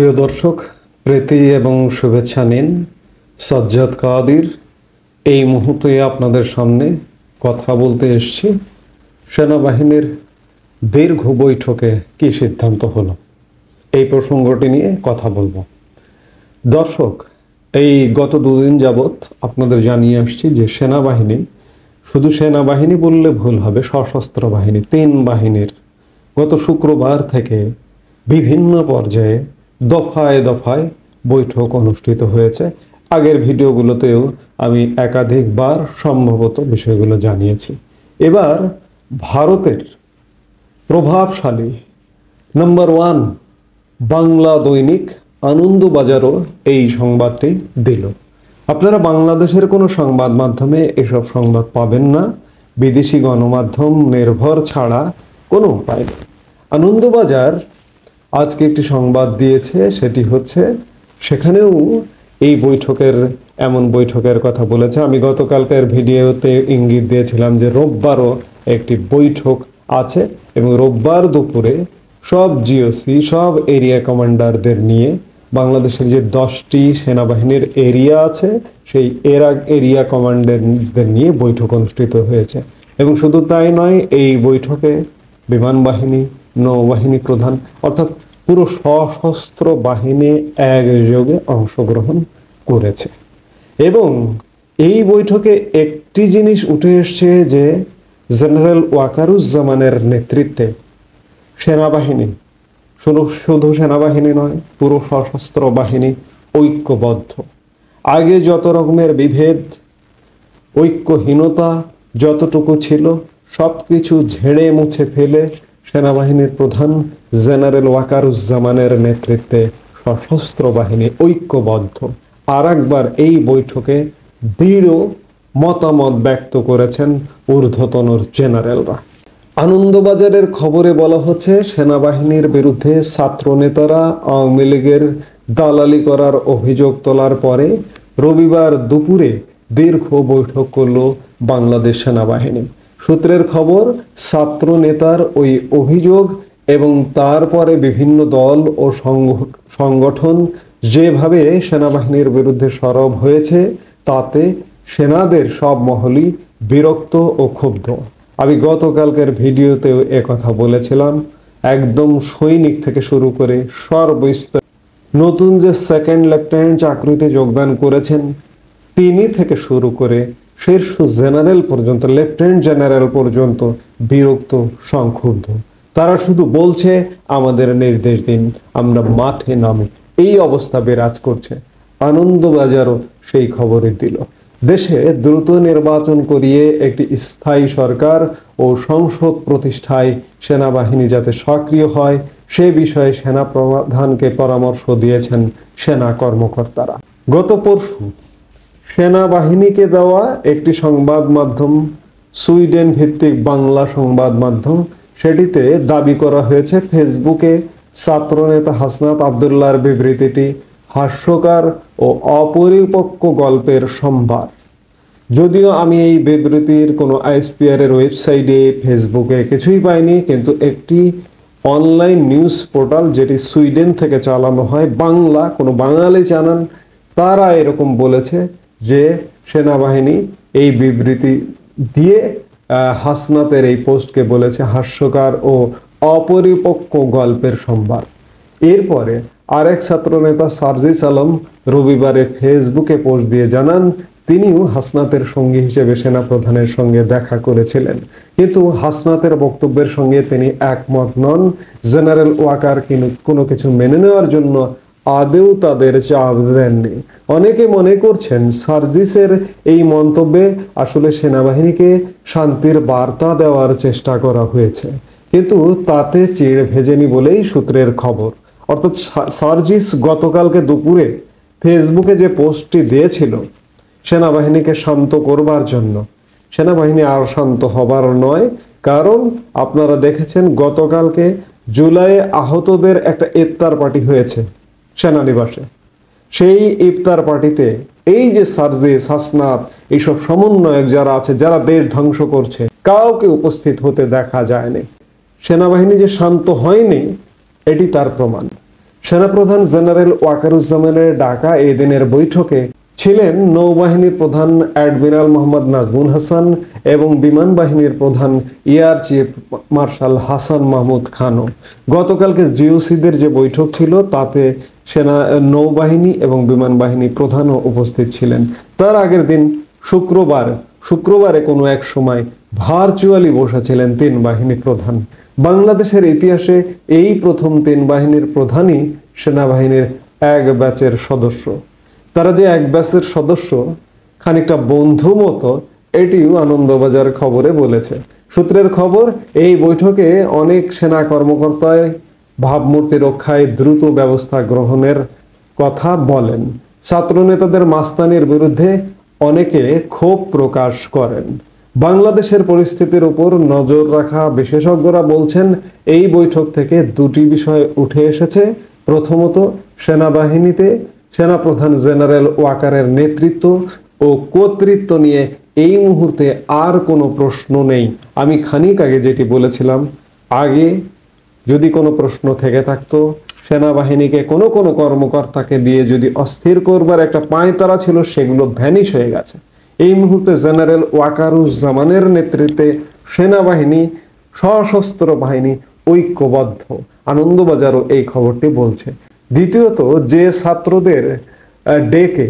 প্রিয় দর্শক, প্রীতি এবং শুভেচ্ছা নিন। সাজ্জাদ কাদির এই মুহূর্তে আপনাদের সামনে কথা বলতে এসেছি। সেনাবাহিনীর দীর্ঘ বৈঠকে কি সিদ্ধান্ত হলো, এই প্রসঙ্গটি নিয়ে কথা বলবো। দর্শক, এই গত দুদিন যাবৎ আপনাদের জানিয়ে আসছি যে সেনাবাহিনী, শুধু সেনাবাহিনী বললে ভুল হবে, সশস্ত্র বাহিনী, 3 বাহিনীর গত শুক্রবার থেকে বিভিন্ন পর্যায়ে দফায় দফায় বৈঠক অনুষ্ঠিত হয়েছে। আগের ভিডিওগুলোতেও আমি একাধিকবার সম্ভবত বিষয়গুলো জানিয়েছি। এবার ভারতের প্রভাবশালী নাম্বার 1 বাংলা দৈনিক আনন্দবাজারও এই সংবাদটি দিল। আপনারা বাংলাদেশের কোনো সংবাদ মাধ্যমে এসব সংবাদ পাবেন না, বিদেশি গণমাধ্যম নির্ভর ছাড়া কোনো উপায় নেই। আনন্দবাজার আজকে একটি সংবাদ দিয়েছে, সেটি হচ্ছে সেখানেও এই এমন বৈঠকের কথা বলেছে। আমি গতকালকের ভিডিওতে ইঙ্গিত দিয়েছিলাম যে রোববারও একটি বৈঠক আছে এবং রোববার দুপুরে সব জিওসি, সব এরিয়া কমান্ডারদের নিয়ে বাংলাদেশের যে 10টি সেনাবাহিনীর এরিয়া আছে সেই এরিয়া কমান্ডারদের নিয়ে বৈঠক অনুষ্ঠিত হয়েছে। এবং শুধু তাই নয়, এই বৈঠকে বিমান বাহিনী, নৌবাহিনী প্রধান অর্থাৎ পুরো সশস্ত্র বাহিনী একযোগে অংশগ্রহণ করেছে। এবং এই বৈঠকে একটি জিনিস উঠে এসছে যে জেনারেল ওয়াকারুজ্জামানের নেতৃত্বে সেনাবাহিনী, শুধু সেনাবাহিনী নয়, পুরো সশস্ত্র বাহিনী ঐক্যবদ্ধ। আগে যত রকমের বিভেদ, ঐক্যহীনতা যতটুকু ছিল সব কিছু ঝেড়ে মুছে ফেলে সেনাবাহিনীর প্রধান জেনারেল ওয়াকারুজ্জামানের নেতৃত্বে সশস্ত্র বাহিনী ঐক্যবদ্ধ। আর একবার এই বৈঠকে দৃঢ় মতামত ব্যক্ত করেছেন ঊর্ধ্বতন জেনারেলরা। আনন্দবাজারের খবরে বলা হচ্ছে, সেনাবাহিনীর বিরুদ্ধে ছাত্র নেতারা আওয়ামী লীগের দালালি করার অভিযোগ তোলার পরে রবিবার দুপুরে দীর্ঘ বৈঠক করল বাংলাদেশ সেনাবাহিনী। সূত্রের খবর, ছাত্র নেতার ওই অভিযোগ এবং তারপরে বিভিন্ন দল ও সংগঠন যেভাবে সেনাবাহিনীর বিরুদ্ধে সরব হয়েছে তাতে সেনাদের সব মহলই বিরক্ত ও ক্ষুব্ধ। আমি গতকালকের ভিডিওতেও কথা বলেছিলাম, একদম সৈনিক থেকে শুরু করে সর্বস্তর, নতুন যে 2nd লেফটেন্যান্ট চাকরিতে যোগদান করেছেন তিনি থেকে শুরু করে শীর্ষ জেনারেল পর্যন্ত, লেফটেন্যান্ট জেনারেল পর্যন্ত বিরক্ত, সংক্ষুব্ধ। তারা শুধু বলছে আমাদের নির্দেশ দিন, আমরা মাঠে নামি। এই অবস্থা বিরাজ করছে। আনন্দবাজারও সেই খবরই দিল। দেশে দ্রুত নির্বাচন করিয়ে একটি স্থায়ী সরকার ও সংসদ প্রতিষ্ঠায় সেনাবাহিনী যাতে সক্রিয় হয় সে বিষয়ে সেনা প্রধানকে পরামর্শ দিয়েছেন সেনা কর্মকর্তারা। গত পরশু সেনাবাহিনীকে দেওয়া একটি সংবাদ মাধ্যম, সুইডেন ভিত্তিক বাংলা সংবাদ মাধ্যম, সেটিতে দাবি করা হয়েছে ফেসবুকে ছাত্রনেতা হাসনাত আবদুল্লাহর বিবৃতিটি হাস্যকর ও অপরিপক্ক গল্পের সম্ভার। যদিও আমি এই বিবৃতির কোনো আইএসপিআর এর ওয়েবসাইটে, ফেসবুকে কিছুই পাইনি, কিন্তু একটি অনলাইন নিউজ পোর্টাল যেটি সুইডেন থেকে চালানো হয়, বাংলা, কোনো বাঙালি জানান, তারা এরকম বলেছে যে সেনাবাহিনী এই বিবৃতি দিয়ে হাসনাতের এই পোস্টকে বলেছে হাস্যকর ও অপরিপক্ক গল্পের সম্ভার। এরপরে আরেক ছাত্রনেতা সার্জিস আলম রবিবারে ফেসবুকে পোস্ট দিয়ে জানান তিনিও হাসনাতের সঙ্গী হিসেবে সেনা প্রধানের সঙ্গে দেখা করেছিলেন, কিন্তু হাসনাতের বক্তব্যের সঙ্গে তিনি একমত নন। জেনারেল ওয়াকার কোনো কিছু মেনে নেওয়ার জন্য আদেও তাদের চাপ দেননি। অনেকে মনে করছেন সার্জিসের এই মন্তব্যে আসলে সেনাবাহিনীকে শান্তির বার্তা দেওয়ার চেষ্টা করা হয়েছে, কিন্তু তাতে চিড় ভেজেনি বলেই সূত্রের খবর। অর্থাৎ সার্জিস গতকালকে দুপুরে ফেসবুকে যে পোস্টটি দিয়েছিল সেনাবাহিনীকে শান্ত করবার জন্য, সেনাবাহিনী আর শান্ত হবার নয়। কারণ আপনারা দেখেছেন গতকালকে জুলাইয়ে আহতদের একটা ইফতার পার্টি হয়েছে সেনানিবাসে। সেই ইফতার পার্টিতে এই যে সার্জিস, হাসনাত, এইসব সমন্বয়ক যারা আছে, যারা দেশ ধ্বংস করছে, কাউকে উপস্থিত হতে দেখা যায়নি। সেনাবাহিনী যে শান্ত হয়নি এটি তার প্রমাণ। সেনাপ্রধান জেনারেল ওয়াকারুজ্জামানের ডাকা এই দিনের বৈঠকে ছিলেন নৌবাহিনীর প্রধান অ্যাডমিরাল মোহাম্মদ নাজমুল হাসান এবং বিমান বাহিনীর প্রধান air chief marshal Hasan Mahmud খানও। গতকালকে জিওসিদের যে বৈঠক ছিল তাতে নৌবাহিনী এবং বিমান বাহিনী প্রধানও উপস্থিত ছিলেন। তার আগের দিন শুক্রবারে কোনো এক সময় ভার্চুয়ালি বসেছিলেন তিন বাহিনী প্রধান। বাংলাদেশের ইতিহাসে এই প্রথম তিন বাহিনীর প্রধানই সেনাবাহিনীর এক ব্যাচের সদস্য। তারা যে এক ব্যাচের সদস্য, খানিকটা বন্ধু মতো, এটিও আনন্দবাজার খবরে বলেছে। সূত্রের খবর, এই বৈঠকে অনেক সেনা কর্মকর্তায় ভাবমূর্তি রক্ষায় দ্রুত ব্যবস্থা গ্রহণের কথা বলেন। ছাত্র নেতাদের মাস্তানির বিরুদ্ধে অনেকে ক্ষোভ প্রকাশ করেন। বাংলাদেশের পরিস্থিতির উপর নজর রাখা বিশেষজ্ঞরা বলছেন, এই বৈঠক থেকে দুটি বিষয় উঠে এসেছে। প্রথমত, সেনাবাহিনীতে সেনাপ্রধান জেনারেল ওয়াকারের নেতৃত্ব ও কর্তৃত্ব নিয়ে এই মুহূর্তে আর কোনো প্রশ্ন নেই। আমি খানিক আগে যেটি বলেছিলাম, আগে যদি কোনো প্রশ্ন থেকে থাকতো, সেনাবাহিনীকে কোনো কর্মকর্তাকে দিয়ে যদি অস্থির করবার একটা পাঁয়তারা ছিল, সেগুলো ভ্যানিশ হয়ে গেছে। এই মুহূর্তে জেনারেল ওয়াকারুজ্জামানের নেতৃত্বে সেনাবাহিনী, সশস্ত্র বাহিনী ঐক্যবদ্ধ। আনন্দবাজারও এই খবরটি বলছে। দ্বিতীয়ত, যে ছাত্রদের ডেকে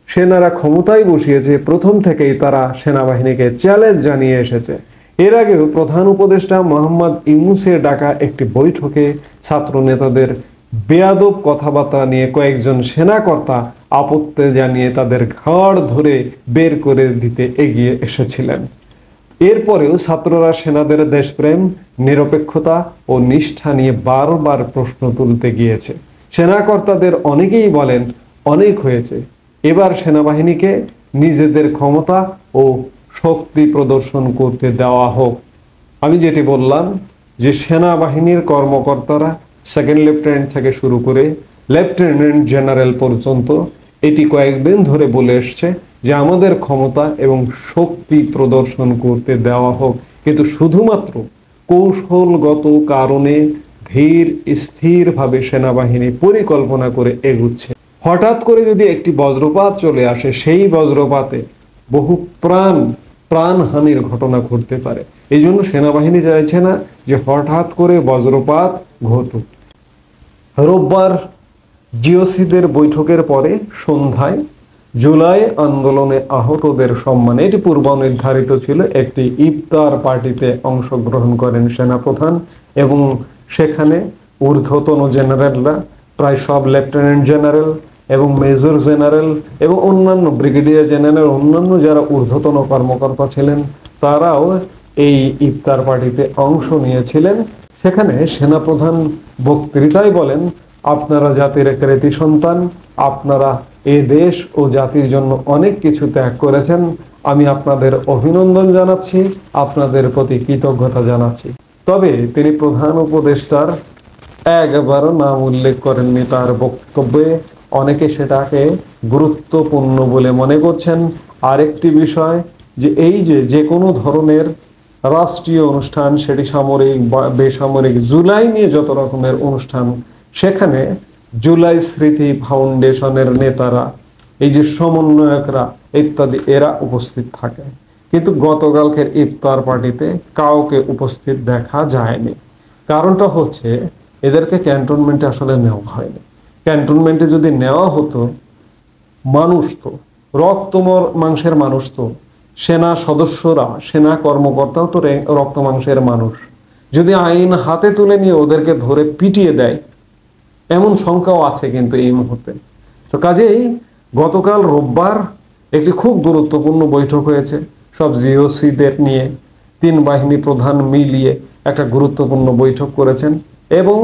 সেনারা ক্ষমতায় বসিয়েছে, প্রথম থেকেই তারা সেনাবাহিনীকে চ্যালেঞ্জ জানিয়ে এসেছে। এর আগেও প্রধান উপদেষ্টা মোহাম্মদ ইউনূসের ডাকা একটি বৈঠকে ছাত্র নেতাদের বেয়াদব কথাবার্তা নিয়ে কয়েকজন সেনাকর্তা আপত্তি জানিয়ে তাদের ঘাড় ধরে বের করে দিতে এগিয়ে এসেছিলেন। এরপরেও ছাত্ররা সেনাদের দেশপ্রেম, নিরপেক্ষতা ও নিষ্ঠা নিয়ে বারবার প্রশ্ন তুলতে গিয়েছে। সেনাকর্তাদের অনেকেই বলেন, অনেক হয়েছে, এবার সেনাবাহিনীকে নিজেদের ক্ষমতা ও শক্তি প্রদর্শন করতে দেওয়া হোক। আমি যেটি বললাম যে সেনাবাহিনীর কর্মকর্তারা সেকেন্ড লেফটেন্যান্ট থেকে শুরু করে লেফটেন্যান্ট জেনারেল পর্যন্ত এটি কয়েকদিন ধরে বলে এসছে যে আমাদের ক্ষমতা এবং শক্তি প্রদর্শন করতে দেওয়া হোক, কিন্তু শুধুমাত্র কৌশলগত কারণে ধীর স্থিরভাবে সেনাবাহিনী পরিকল্পনা করে এগুচ্ছে। হঠাৎ করে যদি একটি বজ্রপাত চলে আসে, সেই বজ্রপাতে বহু প্রাণহানির ঘটনা ঘটতে পারে। এই জন্য সেনাবাহিনী চাইছে না যে হঠাৎ করে বজ্রপাত ঘটুক। রোববার জিওসিদের বৈঠকের পরে সন্ধ্যায় জুলাই আন্দোলনে আহতদের সম্মানে, এটি পূর্ব নির্ধারিত ছিল, একটি ইফতার পার্টিতে অংশগ্রহণ করেন সেনাপ্রধান এবং সেখানে ঊর্ধ্বতন জেনারেলরা, প্রায় সব লেফটেন্যান্ট জেনারেল এবং মেজর জেনারেল এবং অন্যান্য ব্রিগেডিয়ার জেনারেল, অন্যান্য যারা ঊর্ধ্বতন কর্মকর্তা ছিলেন, তারাও এই ইফতার পার্টিতে অংশ নিয়েছিলেন। সেখানে সেনাপ্রধান বক্তৃতায় বলেন, আপনারা জাতির কৃতি সন্তান, আপনারা এ দেশ ও জাতির জন্য অনেক কিছু ত্যাগ করেছেন। আমি আপনাদের অভিনন্দন জানাচ্ছি, আপনাদের প্রতি কৃতজ্ঞতা জানাচ্ছি। তবে তিনি প্রধান উপদেষ্টার একবারও নাম উল্লেখ করেননি তার বক্তব্যে। অনেকে সেটাকে গুরুত্বপূর্ণ বলে মনে করছেন। আরেকটি বিষয় যে এই যে কোনো ধরনের রাষ্ট্রীয় অনুষ্ঠান, সেটি সামরিক বা বেসামরিক, জুলাই নিয়ে যত রকমের অনুষ্ঠান, সেখানে জুলাই স্মৃতি ফাউন্ডেশনের নেতারা, এই যে সমন্বয়করা ইত্যাদি, এরা উপস্থিত থাকে। কিন্তু গতকালকের ইফতার পার্টিতে কাউকে উপস্থিত দেখা যায়নি। কারণটা হচ্ছে এদেরকে ক্যান্টনমেন্টে আসলে নেওয়া হয়নি। ক্যান্টনমেন্টে যদি নেওয়া হতো, মানুষ তো রক্ত মাংসের মানুষ, তো সেনা সদস্যরা, সেনা কর্মকর্তাও তো রক্ত মাংসের মানুষ। যদি আইন হাতে তুলে নিয়ে ওদেরকে ধরে পিটিয়ে দেয়, এমন সংখ্যাও আছে কিন্তু এই মুহূর্তে। তো কাজেই গতকাল রোববার একটি খুব গুরুত্বপূর্ণ বৈঠক হয়েছে, সব জিওসিদের নিয়ে তিন বাহিনী প্রধান মিলিয়ে একটা গুরুত্বপূর্ণ বৈঠক করেছেন। এবং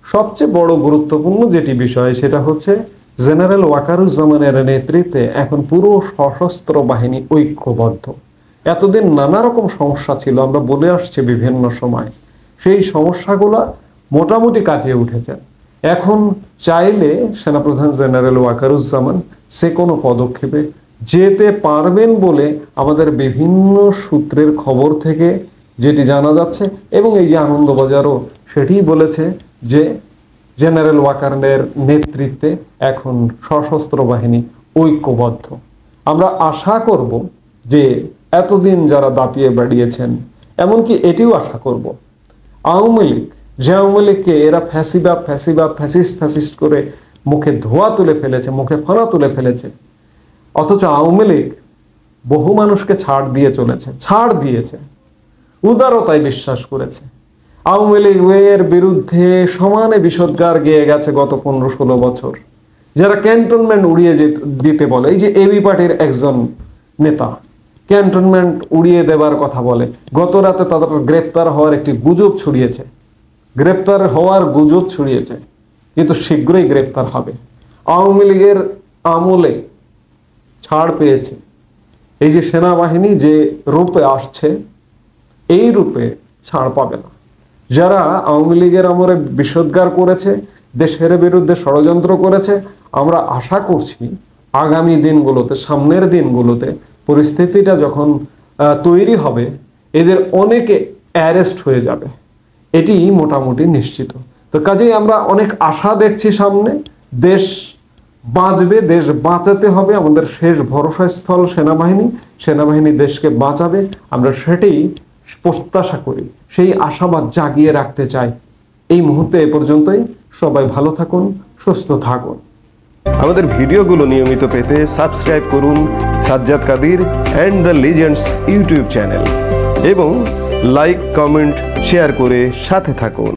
সবচেয়ে বড় গুরুত্বপূর্ণ যেটি বিষয়, সেটা হচ্ছে জেনারেল ওয়াকারুজ্জামানের নেতৃত্বে এখন পুরো সশস্ত্র বাহিনী ঐক্যবদ্ধ। এতদিন নানা রকম সমস্যা ছিল, আমরা বলে আসছি বিভিন্ন সময়, সেই সমস্যাগুলো মোটামুটি কাটিয়ে উঠেছেন। এখন চাইলে সেনাপ্রধান জেনারেল ওয়াকারুজ্জামান সে কোনো পদক্ষেপে যেতে পারবেন বলে আমাদের বিভিন্ন সূত্রের খবর থেকে যেটি জানা যাচ্ছে, এবং এই যে আনন্দবাজারও সেটিই বলেছে যে জেনারেল ওয়াকারের নেতৃত্বে এখন সশস্ত্র বাহিনী ঐক্যবদ্ধ। আমরা আশা করব যে এতদিন যারা দাপিয়ে বেড়িয়েছেন, এমনকি এটিও আশা করব আওয়ামী লীগ, যে আওয়ামী লীগকে এরা ফ্যাসিস্ট করে মুখে ধোয়া তুলে ফেলেছে, মুখে ফানা তুলে ফেলেছে, অথচ আওয়ামী লীগ বহু মানুষকে ছাড় দিয়েছে, উদারতায় বিশ্বাস করেছে। আওয়ামী লীগ এর বিরুদ্ধে সমানে বিষোদ্গার গেয়ে গেছে গত 15-16 বছর। যারা ক্যান্টনমেন্ট উড়িয়ে দিতে বলে, এই যে এবি পার্টির একজন নেতা ক্যান্টনমেন্ট উড়িয়ে দেবার কথা বলে, গত রাতে তাদের গ্রেপ্তার হওয়ার একটি গুজব ছড়িয়েছে, কিন্তু শীঘ্রই গ্রেপ্তার হবে। আওয়ামী লীগের আমলে ছাড় পেয়েছে, এই যে সেনাবাহিনী যে রূপে আসছে, এই রূপে ছাড় পাবে না। যারা আওয়ামী লীগের আমলে বিষোদ্গার করেছে, দেশের বিরুদ্ধে ষড়যন্ত্র করেছে, আমরা আশা করছি আগামী দিনগুলোতে, সামনের দিনগুলোতে পরিস্থিতিটা যখন তৈরি হবে, এদের অনেকে অ্যারেস্ট হয়ে যাবে, এটি মোটামুটি নিশ্চিত। তো কাজেই আমরা অনেক আশা দেখছি সামনে। দেশ বাঁচবে, দেশ বাঁচাতে হবে। আমাদের শেষ ভরসাস্থল সেনাবাহিনী দেশকে বাঁচাবে, আমরা সেটাই প্রত্যাশা করি, সেই আশাবাদ জাগিয়ে রাখতে চাই। এই মুহূর্তে এ পর্যন্তই। সবাই ভালো থাকুন, সুস্থ থাকুন। আমাদের ভিডিওগুলো নিয়মিত পেতে সাবস্ক্রাইব করুন Sajjad Kadir and the legends YouTube channel এবং লাইক, কমেন্ট, শেয়ার করে সাথে থাকুন।